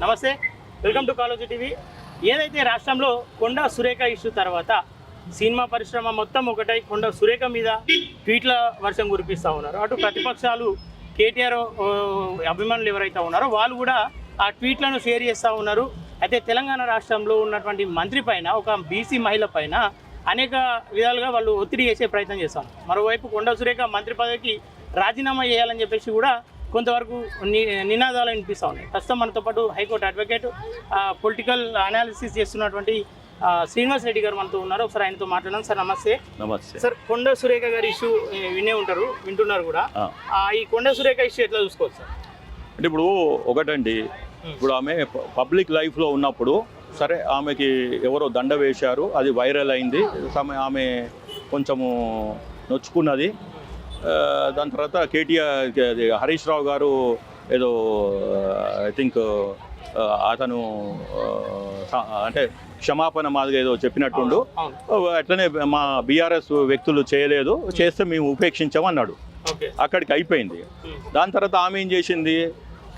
నమస్తే, welcome to Kaloji TV. ఏదైతే రాష్ట్రంలో కొండా సురేఖ ఇష్యూ తర్వాత సినిమా పరిశ్రమ మొత్తం ఒకటై కొండా సురేఖ మీద ట్వీట్ల వర్షం కురిపిస్తూ ఉన్నారు. అటు ప్రతిపక్షాలు కేటీఆర్ అభిమానులు ఎవరైతే ఉన్నారో వాళ్ళు కూడా ఆ ట్వీట్లను షేర్ చేస్తూ ఉన్నారు. అయితే తెలంగాణ రాష్ట్రంలో ఉన్నటువంటి మంత్రి పైన, ఒక బీసీ మహిళ పైన అనేక విధాలుగా వాళ్ళు ఒత్తిడి చేసే ప్రయత్నం చేస్తారు. మరోవైపు కొండా సురేఖ మంత్రి పదవికి రాజీనామా చేయాలని చెప్పేసి కూడా కొంతవరకు నినాదాలు వినిపిస్తూ ఉన్నాయి. ప్రస్తుతం మనతో పాటు హైకోర్టు అడ్వకేట్, పొలిటికల్ అనాలిసిస్ చేస్తున్నటువంటి శ్రీనివాస్ రెడ్డి గారు మనతో ఉన్నారు. ఒకసారి ఆయనతో మాట్లాడడం. సార్ నమస్తే. నమస్తే సార్, కొండా సురేఖ గారి ఇష్యూ వింటున్నారు కూడా. ఈ కొండా సురేఖ ఇష్యూ ఎట్లా చూసుకోవచ్చు సార్? అంటే ఇప్పుడు ఒకటండి, ఇప్పుడు ఆమె పబ్లిక్ లైఫ్లో ఉన్నప్పుడు సరే ఆమెకి ఎవరో దండ వేశారు, అది వైరల్ అయింది, ఆమె కొంచెము నొచ్చుకున్నది. దాని తర్వాత కేటీఆర్ హరీష్ రావు గారు ఏదో ఐ థింక్ అతను అంటే క్షమాపణ మాదిగా ఏదో చెప్పినట్టుండు. అట్లనే మా బీఆర్ఎస్ వ్యక్తులు చేయలేదు, చేస్తే మేము ఉపేక్షించామన్నాడు. అక్కడికి అయిపోయింది. దాని తర్వాత ఆమె ఏం చేసింది,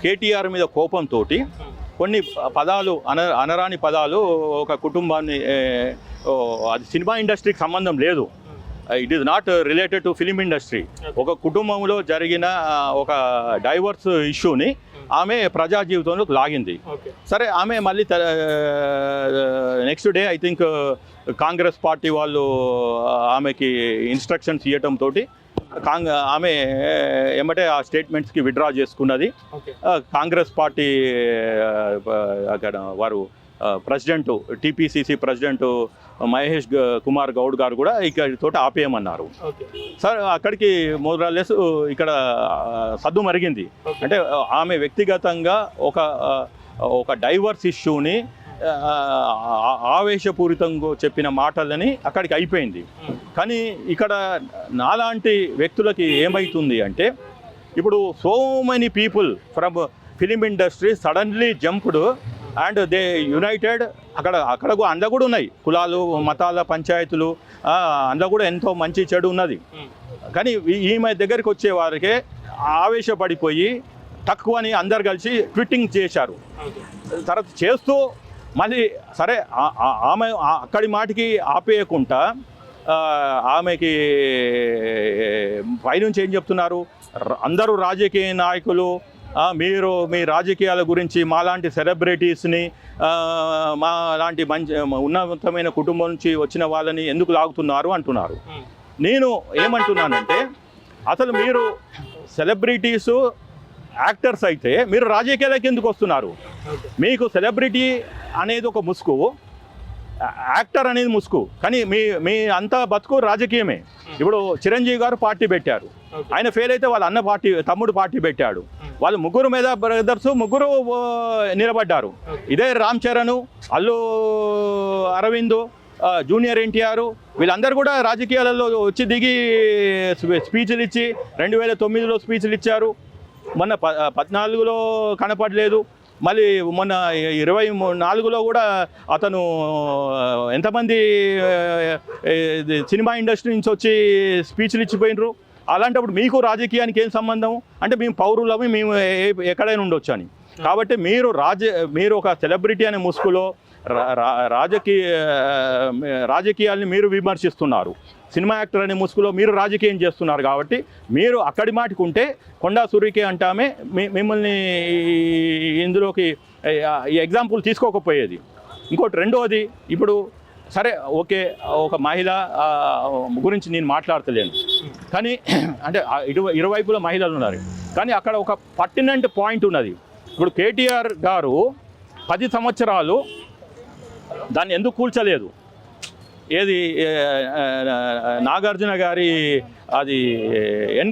కేటీఆర్ మీద కోపంతో కొన్ని పదాలు అనరాని పదాలు, ఒక కుటుంబాన్ని, అది సినిమా ఇండస్ట్రీకి సంబంధం లేదు, it is not related to film industry. ఒక కుటుంబంలో జరిగిన ఒక డైవర్స్ ఇష్యూని ఆమె ప్రజా జీవితంలోకి లాగింది. సరే, ఆమె మళ్ళీ next day I think Congress party వాళ్ళు ఆమెకి ఇన్స్ట్రక్షన్స్ ఇవ్వటంతో ఆమె ఏమంటే ఆ స్టేట్మెంట్స్కి విత్డ్రా చేసుకున్నది. కాంగ్రెస్ పార్టీ అక్కడ వారు president, TPCC president Mahesh Kumar Goud గారు కూడా ఇక్కడితో ఆపేయమన్నారు. సార్, అక్కడికి మోరాలెస్ ఇక్కడ సద్దు మరిగింది. అంటే ఆమె వ్యక్తిగతంగా ఒక డైవర్స్ ఇష్యూని ఆవేశపూరితంగా చెప్పిన మాటలని అక్కడికి అయిపోయింది. కానీ ఇక్కడ నాలాంటి వ్యక్తులకి ఏమవుతుంది అంటే, ఇప్పుడు so many people from film industry suddenly jumped and they United. అక్కడ అందులో కూడా ఉన్నాయి కులాలు, మతాల పంచాయతీలు, అందులో కూడా ఎంతో మంచి చెడు ఉన్నది. కానీ ఈమె దగ్గరికి వచ్చే వారికే ఆవేశపడిపోయి తక్కువని అందరు కలిసి ట్వీటింగ్ చేశారు. తర్వాత చేస్తూ మళ్ళీ సరే ఆమె అక్కడి మాటికి ఆపేయకుండా ఆమెకి పైనుంచి ఏం చెప్తున్నారు, అందరూ రాజకీయ నాయకులు మీరు మీ రాజకీయాల గురించి మాలాంటి సెలబ్రిటీస్ని, మా లాంటి మంచి ఉన్నతమైన కుటుంబం నుంచి వచ్చిన వాళ్ళని ఎందుకు లాగుతున్నారు అంటున్నారు. నేను ఏమంటున్నానంటే, అసలు మీరు సెలబ్రిటీసు, యాక్టర్స్ అయితే మీరు రాజకీయాలకు ఎందుకు వస్తున్నారు? మీకు సెలబ్రిటీ అనేది ఒక ముసుగు, యాక్టర్ అనేది ముసుగు, కానీ మీ అంతా బతుకు రాజకీయమే. ఇప్పుడు చిరంజీవి గారు పార్టీ పెట్టారు, ఆయన ఫెయిల్ అయితే వాళ్ళ తమ్ముడు పార్టీ పెట్టాడు. వాళ్ళు ముగ్గురు మీద బ్రదర్స్ ముగ్గురు నిలబడ్డారు. ఇదే రామ్ చరణ్, అల్లు అరవింద్, జూనియర్ ఎన్టీఆర్, వీళ్ళందరూ కూడా రాజకీయాలలో వచ్చి దిగి స్పీచ్లు ఇచ్చి 2009లో స్పీచ్లు ఇచ్చారు. మొన్న 14లో కనపడలేదు, మళ్ళీ మొన్న 24లో కూడా అతను ఎంతమంది సినిమా ఇండస్ట్రీ నుంచి వచ్చి స్పీచ్లు ఇచ్చిపోయినరు. అలాంటప్పుడు మీకు రాజకీయానికి ఏం సంబంధం? అంటే మేము పౌరులము, మేము ఎక్కడైనా ఉండొచ్చు అని. కాబట్టి మీరు ఒక సెలబ్రిటీ అనే ముసుగులో రాజకీయాల్ని మీరు విమర్శిస్తున్నారు. సినిమా యాక్టర్ అనే ముసుగులో మీరు రాజకీయం చేస్తున్నారు. కాబట్టి మీరు అక్కడి మాటికి ఉంటే కొండా సురేఖ అంటామే మిమ్మల్ని ఇందులోకి ఈ ఎగ్జాంపుల్ తీసుకోకపోయేది. ఇంకోటి రెండోది, ఇప్పుడు సరే ఓకే, ఒక మహిళ గురించి నేను మాట్లాడతలేను, కానీ అంటే ఇరువైపుల మహిళలు ఉన్నారు. కానీ అక్కడ ఒక పర్టినెంట్ పాయింట్ ఉన్నది. ఇప్పుడు కేటీఆర్ గారు 10 సంవత్సరాలు దాన్ని ఎందుకు కూల్చలేదు? ఏది నాగార్జున గారి అది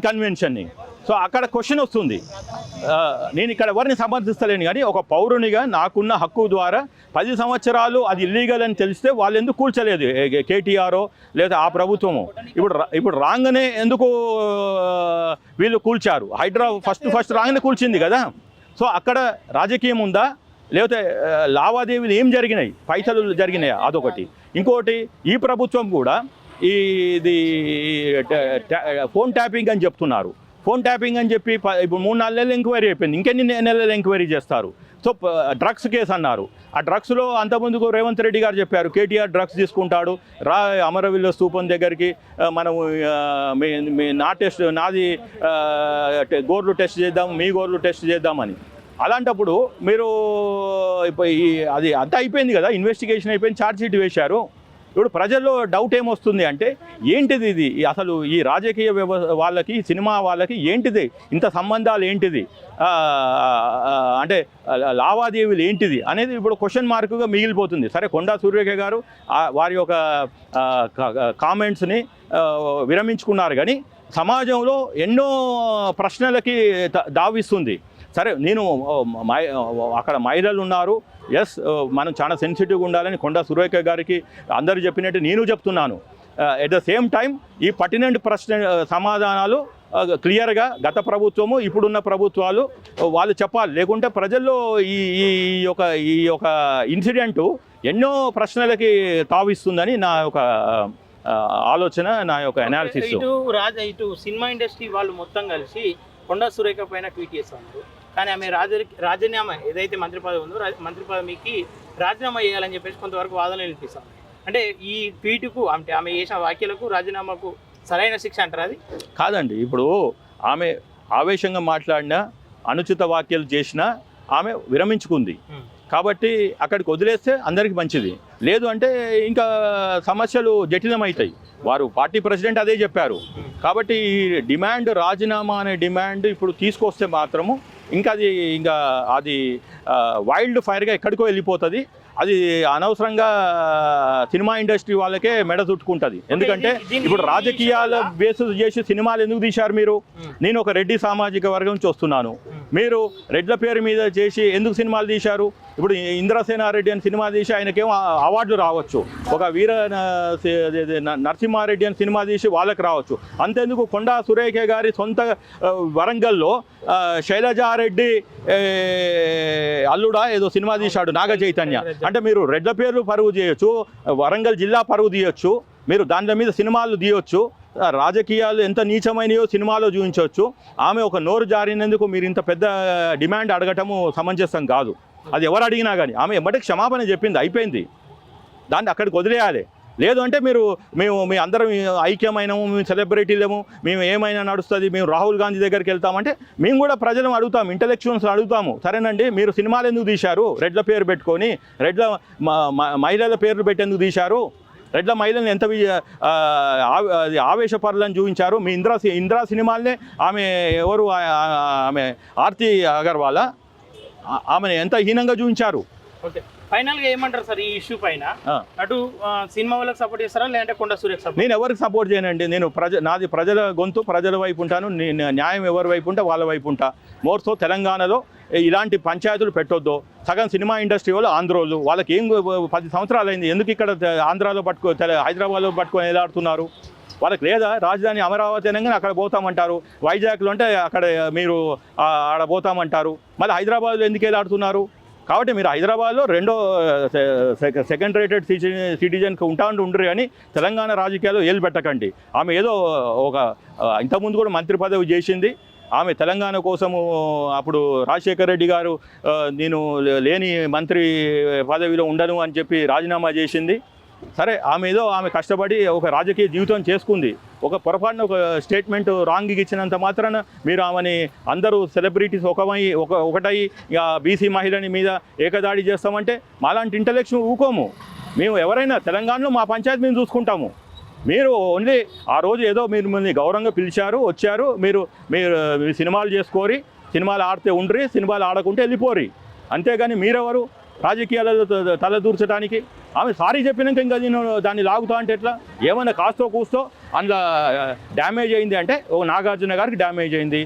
కన్వెన్షన్ని. సో అక్కడ క్వశ్చన్ వస్తుంది. నేను ఇక్కడ ఎవరిని సమర్థిస్తలేను, కానీ ఒక పౌరునిగా నాకున్న హక్కు ద్వారా 10 సంవత్సరాలు అది ఇల్లీగల్ అని తెలిస్తే వాళ్ళు ఎందుకు కూల్చలేదు? కేటీఆరో లేదా ఆ ప్రభుత్వము ఇప్పుడు రాంగనే ఎందుకు వీళ్ళు కూల్చారు? హైడ్రా ఫస్ట్ రాంగనే కూల్చింది కదా. సో అక్కడ రాజకీయం ఉందా, లేకపోతే లావాదేవీలు ఏం జరిగినాయి, పైసలు జరిగినాయి, అదొకటి. ఇంకోటి, ఈ ప్రభుత్వం కూడా ఇది ఫోన్ ట్యాపింగ్ అని చెప్తున్నారు. ఫోన్ ట్యాపింగ్ అని చెప్పి ఇప్పుడు 3-4 నెలలు ఎంక్వైరీ అయిపోయింది, ఇంకెన్ని నెలలు ఎంక్వైరీ చేస్తారు? సో డ్రగ్స్ కేసు అన్నారు. ఆ డ్రగ్స్లో అంతకుముందుకు రేవంత్ రెడ్డి గారు చెప్పారు కేటీఆర్ డ్రగ్స్ తీసుకుంటాడు, రా అమరవీరుల స్తూపం దగ్గరికి మనము నా టెస్ట్ నాది గోర్లు టెస్ట్ చేద్దాం, మీ గోర్లు టెస్ట్ చేద్దామని. అలాంటప్పుడు మీరు అది అంతా అయిపోయింది కదా, ఇన్వెస్టిగేషన్ అయిపోయింది, ఛార్జ్ షీట్ వేశారు. ఇప్పుడు ప్రజల్లో డౌట్ ఏమొస్తుంది అంటే ఏంటిది ఇది అసలు ఈ రాజకీయ వాళ్ళకి సినిమా వాళ్ళకి ఏంటిది ఇంత సంబంధాలు ఏంటిది, అంటే లావాదేవీలు ఏంటిది అనేది ఇప్పుడు క్వశ్చన్ మార్కుగా మిగిలిపోతుంది. సరే, కొండా సురేఖ గారు వారి యొక్క కామెంట్స్ని విరమించుకున్నారు, కానీ సమాజంలో ఎన్నో ప్రశ్నలకి దావిస్తుంది. సరే, నేను అక్కడ మహిళలు ఉన్నారు, ఎస్ మనం చాలా సెన్సిటివ్గా ఉండాలని కొండా సురేఖ గారికి అందరూ చెప్పినట్టు నేను చెప్తున్నాను. ఎట్ ద సేమ్ టైం ఈ పర్టినెంట్ ప్రశ్న సమాధానాలు క్లియర్గా గత ప్రభుత్వము ఇప్పుడున్న ప్రభుత్వాలు వాళ్ళు చెప్పాలి. లేకుంటే ప్రజల్లో ఈ యొక్క ఇన్సిడెంటు ఎన్నో ప్రశ్నలకి తావిస్తుందని నా యొక్క ఆలోచన, నా యొక్క అనాలిసిస్. ఇటు సినిమా ఇండస్ట్రీ వాళ్ళు మొత్తం కలిసి కొండా సురేఖ పైన ట్వీట్ చేస్తున్నారు, కానీ ఆమె రాజీనామా ఏదైతే మంత్రి పదవి ఉందో మంత్రి పదవికి రాజీనామా చేయాలని చెప్పేసి కొంతవరకు వాదనలు వినిపిస్తాం. అంటే ఈ ట్వీట్కు అంటే ఆమె చేసిన వ్యాఖ్యలకు రాజీనామాకు సరైన శిక్ష అంటారు? అది కాదండి. ఇప్పుడు ఆమె ఆవేశంగా మాట్లాడినా, అనుచిత వ్యాఖ్యలు చేసినా ఆమె విరమించుకుంది కాబట్టి అక్కడికి వదిలేస్తే అందరికీ మంచిది. లేదు అంటే ఇంకా సమస్యలు జటిలమవుతాయి. వారు పార్టీ ప్రెసిడెంట్ అదే చెప్పారు. కాబట్టి ఈ డిమాండ్, రాజీనామా అనే డిమాండ్ ఇప్పుడు తీసుకొస్తే మాత్రము ఇంకా అది వైల్డ్ ఫైర్గా ఎక్కడికో వెళ్ళిపోతుంది. అది అనవసరంగా సినిమా ఇండస్ట్రీ వాళ్ళకే మెడ చుట్టుకుంటుంది. ఎందుకంటే ఇప్పుడు రాజకీయాల బేసిస్ చేసి సినిమాలు ఎందుకు తీశారు మీరు? నేను ఒక రెడ్డి సామాజిక వర్గం నుంచి వస్తున్నాను, మీరు రెడ్ల పేరు మీద చేసి ఎందుకు సినిమాలు తీశారు? ఇప్పుడు ఇంద్రసేనారెడ్డి అని సినిమా తీసి ఆయనకేమో అవార్డులు రావచ్చు, ఒక వీర నరసింహారెడ్డి అని సినిమా తీసి వాళ్ళకి రావచ్చు. అంతేందుకు కొండా సురేఖ గారి సొంత వరంగల్లో శైలజారెడ్డి అల్లుడా ఏదో సినిమా తీశాడు, నాగ చైతన్య. అంటే మీరు రెడ్ల పేర్లు పరువు చేయొచ్చు, వరంగల్ జిల్లా పరువు తీయొచ్చు, మీరు దాని మీద సినిమాలు తీయొచ్చు. రాజకీయాలు ఎంత నీచమైనయో సినిమాలో చూపించవచ్చు. ఆమె ఒక నోరు జారినందుకు మీరు ఇంత పెద్ద డిమాండ్ అడగటము సమంజసం కాదు. అది ఎవరు అడిగినా కానీ ఆమె ఎమ్మటే క్షమాపణ చెప్పింది, అయిపోయింది, దాన్ని అక్కడికి వదిలేయాలి. లేదు అంటే మేము మీ అందరం ఐక్యమైనము, మేము సెలబ్రిటీలేము, మేము ఏమైనా నడుస్తుంది, మేము రాహుల్ గాంధీ దగ్గరికి వెళ్తామంటే మేము కూడా ప్రజలను అడుగుతాం, ఇంటలెక్చువల్స్ అడుగుతాము. సరేనండి, మీరు సినిమాలు ఎందుకు తీశారు? రెడ్ల పేరు పెట్టుకొని రెడ్ల మహిళల పేర్లు పెట్టేందుకు తీశారు? రెడ్ల మహిళలను ఎంత ఆవేశపరులను చూపించారు? మీ ఇంద్రా సినిమాలనే ఆమె ఎవరు, ఆమె ఆర్తి అగర్వాలా, ఆమెను ఎంత హీనంగా చూపించారు. ఓకే, ఫైనల్గా ఏమంటారు సార్ ఈ ఇష్యూ పైన? అటు సినిమా వాళ్ళకి సపోర్ట్ చేస్తారా లేదంటే కొండా సురేఖ? నేను ఎవరికి సపోర్ట్ చేయనండి. నేను నాది ప్రజల గొంతు, ప్రజల వైపు ఉంటాను. నేను న్యాయం ఎవరి వైపు ఉంటే వాళ్ళ వైపు ఉంటా. మోర్సో తెలంగాణలో ఇలాంటి పంచాయతీలు పెట్టొద్దు. సగం సినిమా ఇండస్ట్రీ వాళ్ళు ఆంధ్రోళ్ళు, వాళ్ళకి ఏం 10 సంవత్సరాలు అయింది, ఎందుకు ఇక్కడ ఆంధ్రాలో హైదరాబాద్లో పట్టుకొని ఎలాడుతున్నారు? వాళ్ళకి లేదా రాజధాని అమరావతి అనగానే అక్కడ పోతామంటారు, వైజాగ్లో అంటే అక్కడ మీరు ఆడ పోతామంటారు, మళ్ళీ హైదరాబాద్లో ఎందుకు ఎలాడుతున్నారు? కాబట్టి మీరు హైదరాబాద్లో రెండో సెకండ్ రేటెడ్ సిటిజన్కి ఉండరు, కానీ తెలంగాణ రాజకీయాల్లో ఏలు పెట్టకండి. ఆమె ఏదో ఒక ఇంతకుముందు కూడా మంత్రి పదవి చేసింది. ఆమె తెలంగాణ కోసము అప్పుడు రాజశేఖర రెడ్డి గారు నేను లేని మంత్రి పదవిలో ఉండను అని చెప్పి రాజీనామా చేసింది. సరే, ఆమె కష్టపడి ఒక రాజకీయ జీవితం చేసుకుంది. ఒక పొరపాటున ఒక స్టేట్మెంట్ రాంగ్గా ఇచ్చినంత మాత్రాన మీరు ఆమెని అందరూ సెలబ్రిటీస్ ఒకటై ఇక బీసీ మహిళని మీద ఏకదాడి చేస్తామంటే మాలాంటి ఇంటలెక్చువల్ ఊకోము. మేము ఎవరైనా తెలంగాణలో మా పంచాయతీ మేము చూసుకుంటాము. మీరు ఓన్లీ ఆ రోజు ఏదో మీరు మిమ్మల్ని గౌరవంగా పిలిచారు, వచ్చారు, మీరు సినిమాలు చేసుకోరి, సినిమాలు ఆడితే ఉండ్రి, సినిమాలు ఆడకుంటే వెళ్ళిపోరి. అంతేగాని మీరెవరు రాజకీయాలలో తలదూర్చడానికి? ఆమె సారీ చెప్పినాక ఇంకా నేను దాన్ని లాగుతా అంటే ఎట్లా? ఏమైనా కాస్తో కూస్తో అందులో డ్యామేజ్ అయింది అంటే నాగార్జున గారికి డ్యామేజ్ అయింది,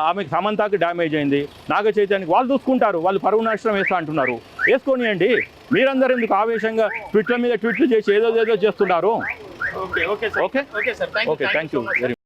ఆమెకి సమంతకి డ్యామేజ్ అయింది, నాగ చైతన్యకి వాళ్ళు చూసుకుంటారు, వాళ్ళు పరువు నష్టం వేస్తా అంటున్నారు. వేసుకొనియండి. మీరందరూ ఎందుకు ఆవేశంగా ట్విట్ల మీద ట్వీట్లు చేసి ఏదో చేస్తున్నారు? Okay, thank you. Thank you very much.